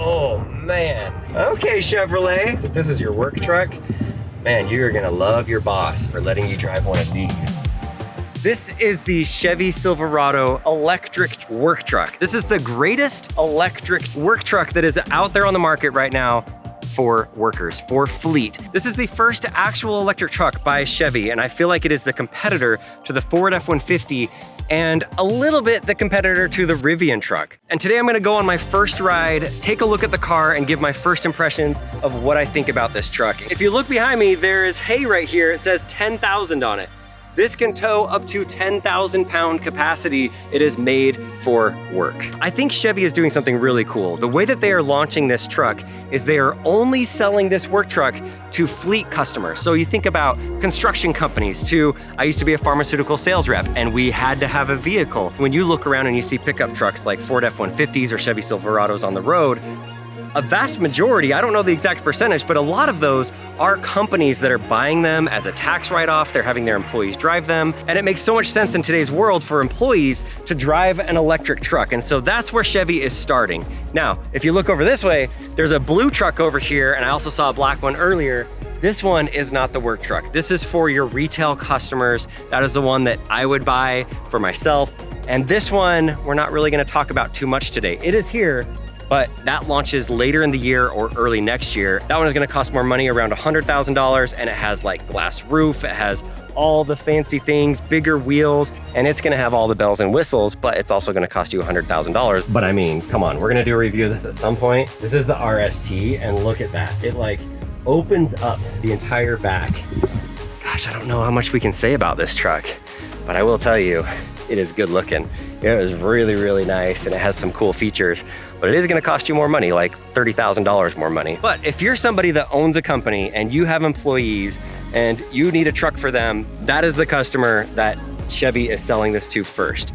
Oh man. Okay, Chevrolet. If this is your work truck, man, you're gonna love your boss for letting you drive one of these. This is the Chevy Silverado electric work truck. This is the greatest electric work truck that is out there on the market right now for workers, for fleet. This is the first actual electric truck by Chevy, and I feel like it is the competitor to the Ford F-150 and a little bit the competitor to the Rivian truck. And today I'm gonna go on my first ride, take a look at the car, and give my first impression of what I think about this truck. If you look behind me, there is hay right here. It says 10,000 on it. This can tow up to 10,000 pound capacity. It is made for work. I think Chevy is doing something really cool. The way that they are launching this truck is they are only selling this work truck to fleet customers. So you think about construction companies too. I used to be a pharmaceutical sales rep and we had to have a vehicle. When you look around and you see pickup trucks like Ford F-150s or Chevy Silverados on the road, a vast majority, I don't know the exact percentage, but a lot of those are companies that are buying them as a tax write-off. They're having their employees drive them. And it makes so much sense in today's world for employees to drive an electric truck. And so that's where Chevy is starting. Now, if you look over this way, there's a blue truck over here, and I also saw a black one earlier. This one is not the work truck. This is for your retail customers. That is the one that I would buy for myself. And this one, we're not really gonna talk about too much today. It is here, but that launches later in the year or early next year. That one is gonna cost more money, around $100,000, and it has like glass roof, it has all the fancy things, bigger wheels, and it's gonna have all the bells and whistles, but it's also gonna cost you $100,000. But I mean, come on, we're gonna do a review of this at some point. This is the RST, and look at that. It like opens up the entire back. Gosh, I don't know how much we can say about this truck, but I will tell you, it is good looking. It is really, really nice, and it has some cool features, but it is gonna cost you more money, like $30,000 more money. But if you're somebody that owns a company and you have employees and you need a truck for them, that is the customer that Chevy is selling this to first.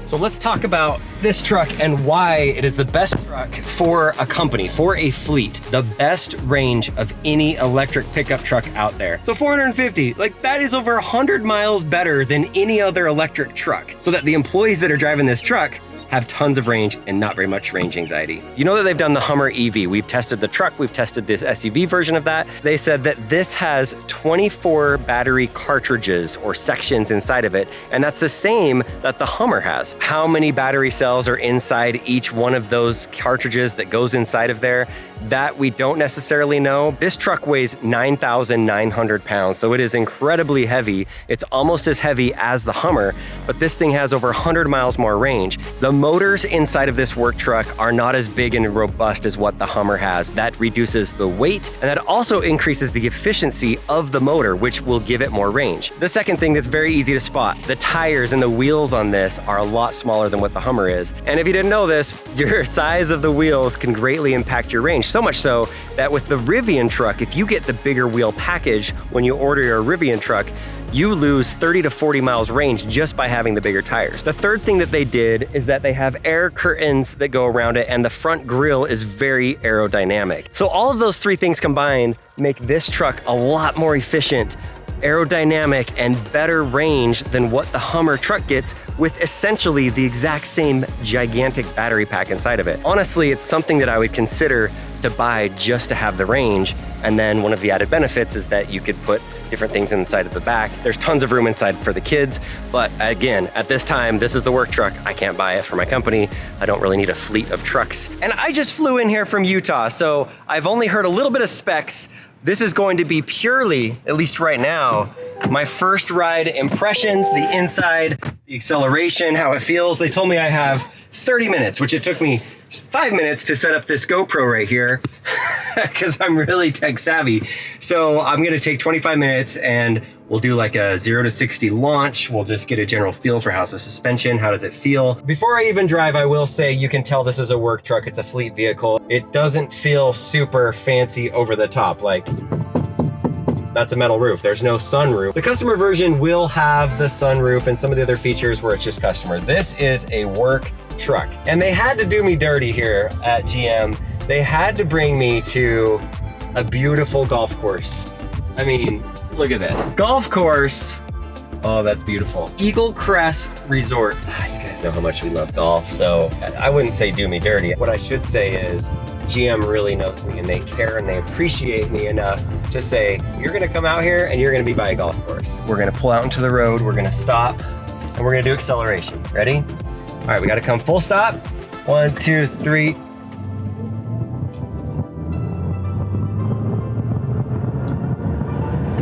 So let's talk about this truck and why it is the best truck for a company, for a fleet. The best range of any electric pickup truck out there. So 450, like that is over 100 miles better than any other electric truck. So that the employees that are driving this truck have tons of range and not very much range anxiety. You know that they've done the Hummer EV. We've tested the truck, we've tested this SUV version of that. They said that this has 24 battery cartridges or sections inside of it, and that's the same that the Hummer has. How many battery cells are inside each one of those cartridges that goes inside of there? That we don't necessarily know. This truck weighs 9,900 pounds, so it is incredibly heavy. It's almost as heavy as the Hummer, but this thing has over 100 miles more range. The motors inside of this work truck are not as big and robust as what the Hummer has. That reduces the weight, and that also increases the efficiency of the motor, which will give it more range. The second thing that's very easy to spot, the tires and the wheels on this are a lot smaller than what the Hummer is. And if you didn't know this, your size of the wheels can greatly impact your range. So much so that with the Rivian truck, if you get the bigger wheel package when you order your Rivian truck, you lose 30 to 40 miles range just by having the bigger tires. The third thing that they did is that they have air curtains that go around it, and the front grille is very aerodynamic. So all of those three things combined make this truck a lot more efficient, aerodynamic, and better range than what the Hummer truck gets with essentially the exact same gigantic battery pack inside of it. Honestly, it's something that I would consider to buy just to have the range. And then one of the added benefits is that you could put different things inside of the back. There's tons of room inside for the kids, but again, at this time, this is the work truck. I can't buy it for my company. I don't really need a fleet of trucks. And I just flew in here from Utah, so I've only heard a little bit of specs. This is going to be purely, at least right now, my first ride impressions, the inside, the acceleration, how it feels. They told me I have 30 minutes, which it took me 5 minutes to set up this GoPro right here because I'm really tech savvy. So I'm gonna take 25 minutes and we'll do like a 0 to 60 launch. We'll just get a general feel for how's the suspension, how does it feel. Before I even drive, I will say you can tell this is a work truck, it's a fleet vehicle. It doesn't feel super fancy over the top, like that's a metal roof. There's no sunroof. The customer version will have the sunroof and some of the other features where it's just customer. This is a work truck. And they had to do me dirty here at GM. They had to bring me to a beautiful golf course. I mean, look at this. Golf course Oh, that's beautiful. Eagle Crest Resort. You guys know how much we love golf, so I wouldn't say do me dirty. What I should say is GM really knows me and they care and they appreciate me enough to say, you're gonna come out here and you're gonna be by a golf course. We're gonna pull out into the road, we're gonna stop, and we're gonna do acceleration. Ready? All right, we gotta come full stop. 1, 2, 3.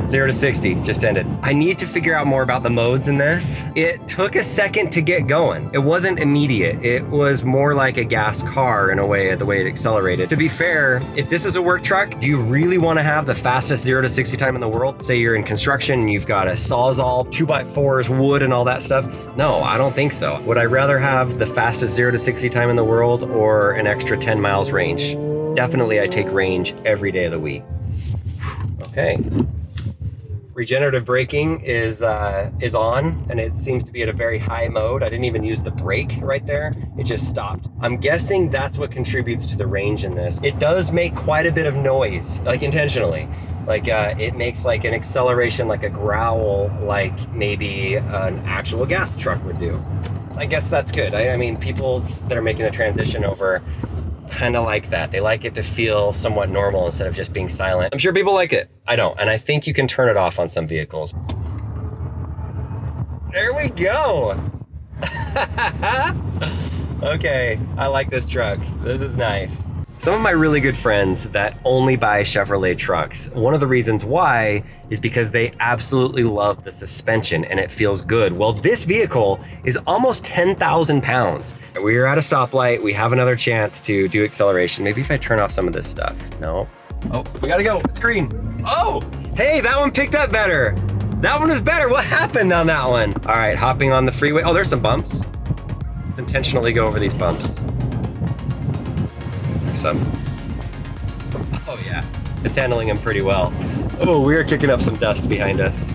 0 to 60, just ended. I need to figure out more about the modes in this. It took a second to get going. It wasn't immediate. It was more like a gas car in a way, the way it accelerated. To be fair, if this is a work truck, do you really want to have the fastest 0 to 60 time in the world? Say you're in construction and you've got a Sawzall, 2x4s, wood and all that stuff. No, I don't think so. Would I rather have the fastest 0 to 60 time in the world or an extra 10 miles range? Definitely I take range every day of the week. Okay. Regenerative braking is on, and it seems to be at a very high mode. I didn't even use the brake right there. It just stopped. I'm guessing that's what contributes to the range in this. It does make quite a bit of noise, like intentionally. Like it makes like an acceleration, like a growl, like maybe an actual gas truck would do. I guess that's good. I mean, people that are making the transition over kind of like that. They like it to feel somewhat normal instead of just being silent. I'm sure people like it. I don't. And I think you can turn it off on some vehicles. There we go. Okay, I like this truck. This is nice. Some of my really good friends that only buy Chevrolet trucks, one of the reasons why is because they absolutely love the suspension and it feels good. Well, this vehicle is almost 10,000 pounds. We're at a stoplight. We have another chance to do acceleration. Maybe if I turn off some of this stuff. No. Oh, we gotta go. It's green. Oh, hey, that one picked up better. That one was better. What happened on that one? All right, hopping on the freeway. Oh, there's some bumps. Let's intentionally go over these bumps. Oh yeah, it's handling them pretty well. Oh, we're kicking up some dust behind us.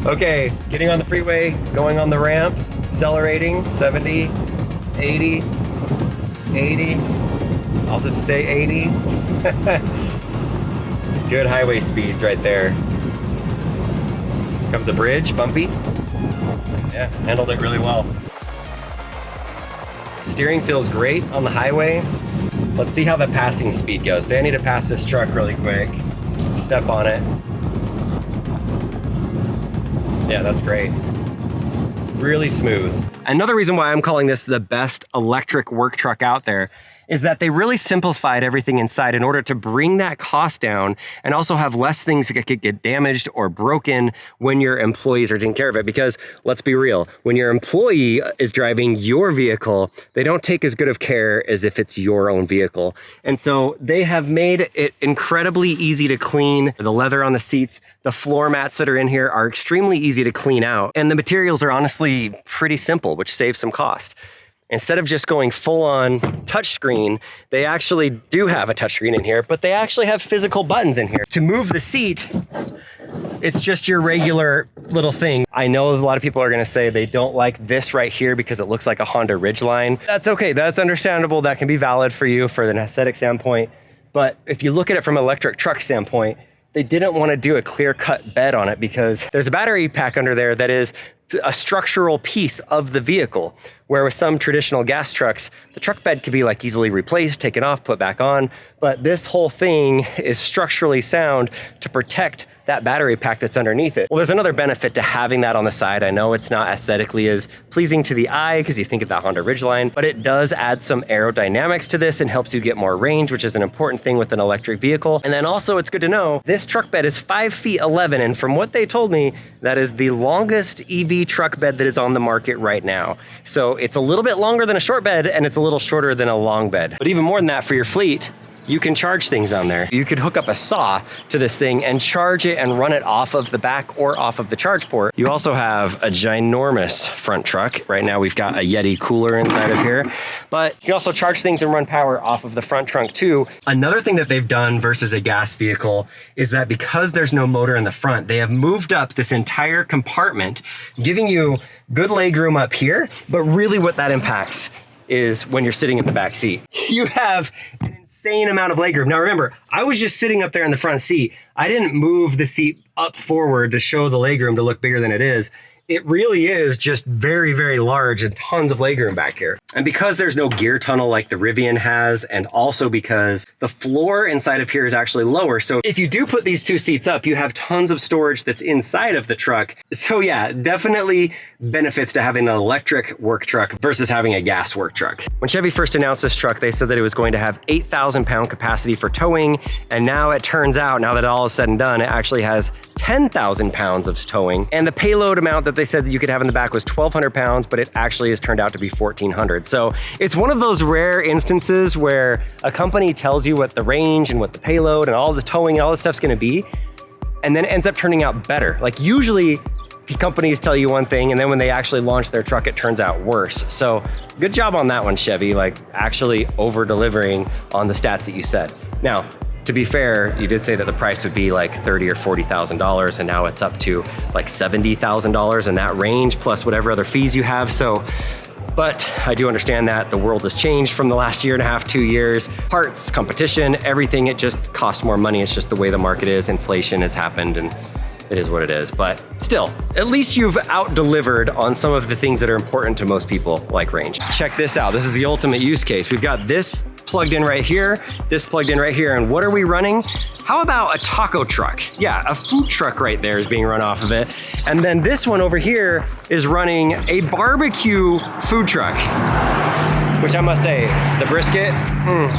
Okay, getting on the freeway, going on the ramp, accelerating, 70, 80, 80. I'll just say 80. Good highway speeds right there. Comes a bridge, bumpy. Yeah, handled it really well. Steering feels great on the highway. Let's see how the passing speed goes. So I need to pass this truck really quick. Step on it. Yeah, that's great. Really smooth. Another reason why I'm calling this the best electric work truck out there is that they really simplified everything inside in order to bring that cost down and also have less things that could get damaged or broken when your employees are taking care of it. Because let's be real, when your employee is driving your vehicle, they don't take as good of care as if it's your own vehicle. And so they have made it incredibly easy to clean. The leather on the seats, the floor mats that are in here are extremely easy to clean out. And the materials are honestly pretty simple, which saves some cost. Instead of just going full on touchscreen, they actually do have a touchscreen in here, but they actually have physical buttons in here. To move the seat, it's just your regular little thing. I know a lot of people are gonna say they don't like this right here because it looks like a Honda Ridgeline. That's okay, that's understandable. That can be valid for you for an aesthetic standpoint. But if you look at it from an electric truck standpoint, they didn't want to do a clear-cut bed on it because there's a battery pack under there that is a structural piece of the vehicle, where with some traditional gas trucks, the truck bed could be like easily replaced, taken off, put back on, but this whole thing is structurally sound to protect that battery pack that's underneath it. Well, there's another benefit to having that on the side. I know it's not aesthetically as pleasing to the eye because you think of that Honda Ridgeline, but it does add some aerodynamics to this and helps you get more range, which is an important thing with an electric vehicle. And then also it's good to know this truck bed is 5 feet 11, and from what they told me, that is the longest EV truck bed that is on the market right now. So it's a little bit longer than a short bed and it's a little shorter than a long bed. But even more than that, for your fleet, you can charge things on there. You could hook up a saw to this thing and charge it and run it off of the back or off of the charge port. You also have a ginormous front truck. Right now we've got a Yeti cooler inside of here, but you can also charge things and run power off of the front trunk too. Another thing that they've done versus a gas vehicle is that because there's no motor in the front, they have moved up this entire compartment, giving you good leg room up here, but really what that impacts is when you're sitting in the back seat. You have an insane amount of legroom. Now remember, I was just sitting up there in the front seat. I didn't move the seat up forward to show the legroom to look bigger than it is. It really is just very, very large and tons of legroom back here. And because there's no gear tunnel like the Rivian has, and also because the floor inside of here is actually lower. So if you do put these two seats up, you have tons of storage that's inside of the truck. So yeah, definitely benefits to having an electric work truck versus having a gas work truck. When Chevy first announced this truck, they said that it was going to have 8,000 pound capacity for towing. And now it turns out, now that all is said and done, it actually has 10,000 pounds of towing. And the payload amount that they said that you could have in the back was 1,200 pounds, but it actually has turned out to be 1,400. So it's one of those rare instances where a company tells you what the range and what the payload and all the towing and all this stuff's gonna be, and then it ends up turning out better. Like usually companies tell you one thing, and then when they actually launch their truck, it turns out worse. So good job on that one, Chevy, like actually over-delivering on the stats that you said. Now, to be fair, you did say that the price would be like $30,000 or $40,000, and now it's up to like $70,000 in that range, plus whatever other fees you have. So, but I do understand that the world has changed from the last year and a half, 2 years. Parts, competition, everything, it just costs more money. It's just the way the market is. Inflation has happened, and it is what it is. But still, at least you've out-delivered on some of the things that are important to most people, like range. Check this out. This is the ultimate use case. We've got this plugged in right here, this plugged in right here, and what are we running? How about a taco truck? Yeah, a food truck right there is being run off of it. And then this one over here is running a barbecue food truck, which I must say, the brisket,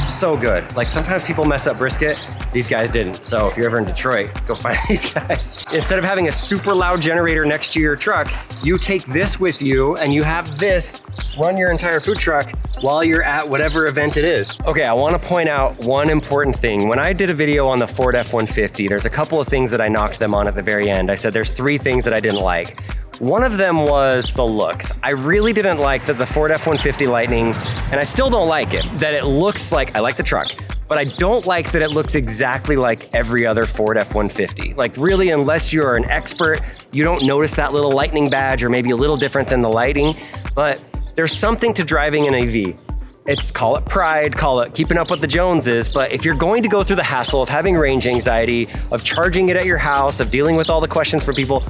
so good. Like sometimes people mess up brisket, these guys didn't. So if you're ever in Detroit, go find these guys. Instead of having a super loud generator next to your truck, you take this with you and you have this run your entire food truck while you're at whatever event it is. Okay, I wanna point out one important thing. When I did a video on the Ford F-150, there's a couple of things that I knocked them on at the very end. I said there's 3 things that I didn't like. One of them was the looks. I really didn't like that the Ford F-150 Lightning, and I still don't like it, that it looks like, I like the truck, but I don't like that it looks exactly like every other Ford F-150. Like really, unless you're an expert, you don't notice that little Lightning badge or maybe a little difference in the lighting, but there's something to driving an EV. It's, call it pride, call it keeping up with the Joneses, but if you're going to go through the hassle of having range anxiety, of charging it at your house, of dealing with all the questions for people,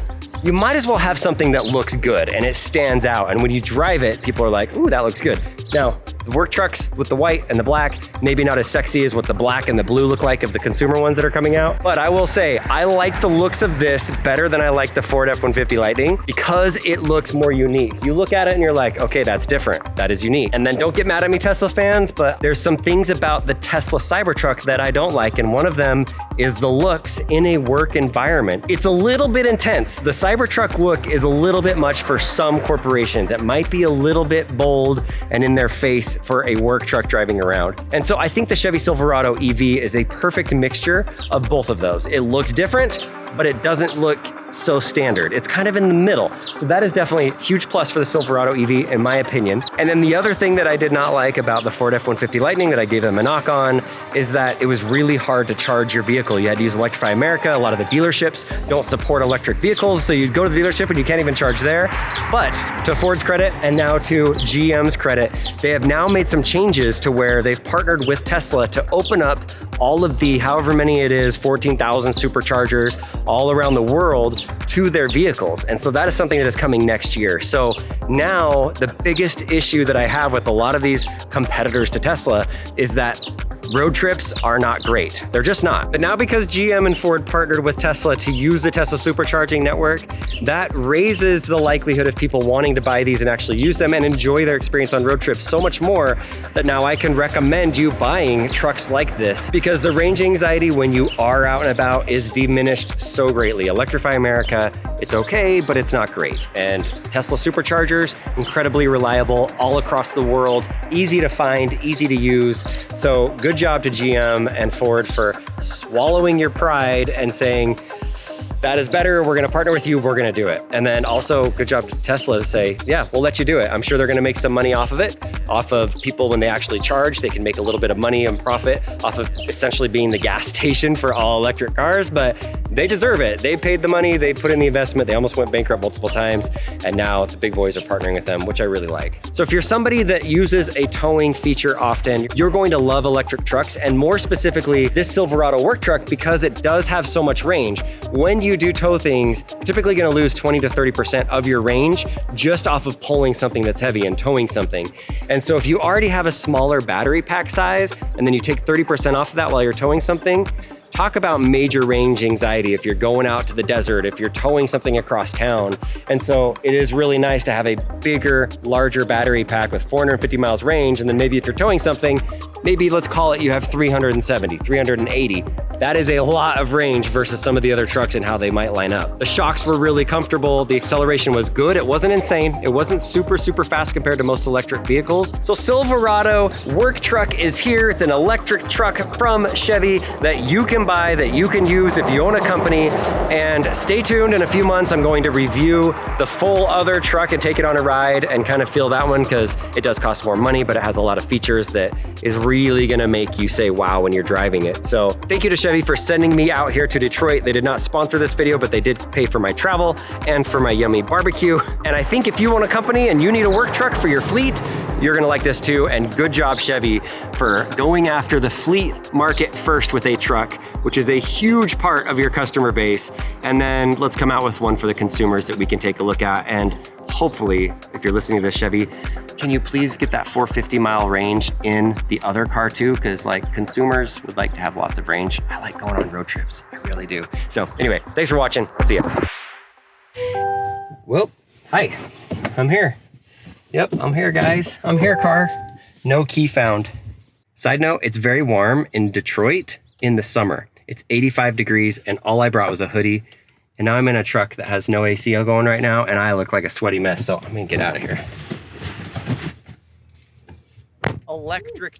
you might as well have something that looks good and it stands out. And when you drive it, people are like, ooh, that looks good. Now, the work trucks with the white and the black, maybe not as sexy as what the black and the blue look like of the consumer ones that are coming out. But I will say, I like the looks of this better than I like the Ford F-150 Lightning because it looks more unique. You look at it and you're like, okay, that's different. That is unique. And then don't get mad at me, Tesla fans, but there's some things about the Tesla Cybertruck that I don't like. And one of them is the looks in a work environment. It's a little bit intense. The Cybertruck look is a little bit much for some corporations. It might be a little bit bold and in their face for a work truck driving around. And so I think the Chevy Silverado EV is a perfect mixture of both of those. It looks different, but it doesn't look so standard. It's kind of in the middle. So that is definitely a huge plus for the Silverado EV, in my opinion. And then the other thing that I did not like about the Ford F-150 Lightning that I gave them a knock on is that it was really hard to charge your vehicle. You had to use Electrify America. A lot of the dealerships don't support electric vehicles, so you'd go to the dealership and you can't even charge there. But to Ford's credit, and now to GM's credit, they have now made some changes to where they've partnered with Tesla to open up all of the, however many it is, 14,000 superchargers all around the world to their vehicles. And so that is something that is coming next year. So now the biggest issue that I have with a lot of these competitors to Tesla is that road trips are not great. They're just not. But now because GM and Ford partnered with Tesla to use the Tesla supercharging network, that raises the likelihood of people wanting to buy these and actually use them and enjoy their experience on road trips so much more that now I can recommend you buying trucks like this because the range anxiety when you are out and about is diminished so greatly. Electrify America, it's okay, but it's not great. And Tesla superchargers, incredibly reliable all across the world, easy to find, easy to use. So good job to GM and Ford for swallowing your pride and saying, that is better. We're gonna partner with you, we're gonna do it. And then also good job to Tesla to say, yeah, we'll let you do it. I'm sure they're gonna make some money off of it, off of people when they actually charge. They can make a little bit of money and profit off of essentially being the gas station for all electric cars, but they deserve it. They paid the money, they put in the investment, they almost went bankrupt multiple times, and now the big boys are partnering with them, which I really like. So if you're somebody that uses a towing feature often, you're going to love electric trucks, and more specifically, this Silverado work truck, because it does have so much range. When you do tow things, you're typically gonna lose 20 to 30% of your range just off of pulling something that's heavy and towing something. And so if you already have a smaller battery pack size, and then you take 30% off of that while you're towing something, talk about major range anxiety if you're going out to the desert, if you're towing something across town. And so it is really nice to have a bigger, larger battery pack with 450 miles range. And then maybe if you're towing something, maybe let's call it you have 370, 380. That is a lot of range versus some of the other trucks and how they might line up. The shocks were really comfortable. The acceleration was good. It wasn't insane. It wasn't super, super fast compared to most electric vehicles. So Silverado work truck is here. It's an electric truck from Chevy that you can buy, that you can use if you own a company. And stay tuned. In a few months, I'm going to review the full other truck and take it on a ride and kind of feel that one, because it does cost more money, but it has a lot of features that is really gonna make you say wow when you're driving it. So thank you to Chevy for sending me out here to Detroit. They did not sponsor this video, but they did pay for my travel and for my yummy barbecue. And I think if you own a company and you need a work truck for your fleet, you're gonna like this too. And good job, Chevy, for going after the fleet market first with a truck, which is a huge part of your customer base. And then let's come out with one for the consumers that we can take a look at. And hopefully, if you're listening to this, Chevy, can you please get that 450 mile range in the other car too? Because like consumers would like to have lots of range. I like going on road trips, I really do. So anyway, thanks for watching, see ya. Well, hi, I'm here. Yep, I'm here, guys. I'm here, car. No key found. Side note, it's very warm in Detroit in the summer. It's 85 degrees and all I brought was a hoodie. And now I'm in a truck that has no AC going right now and I look like a sweaty mess, so I'm gonna get out of here. Electric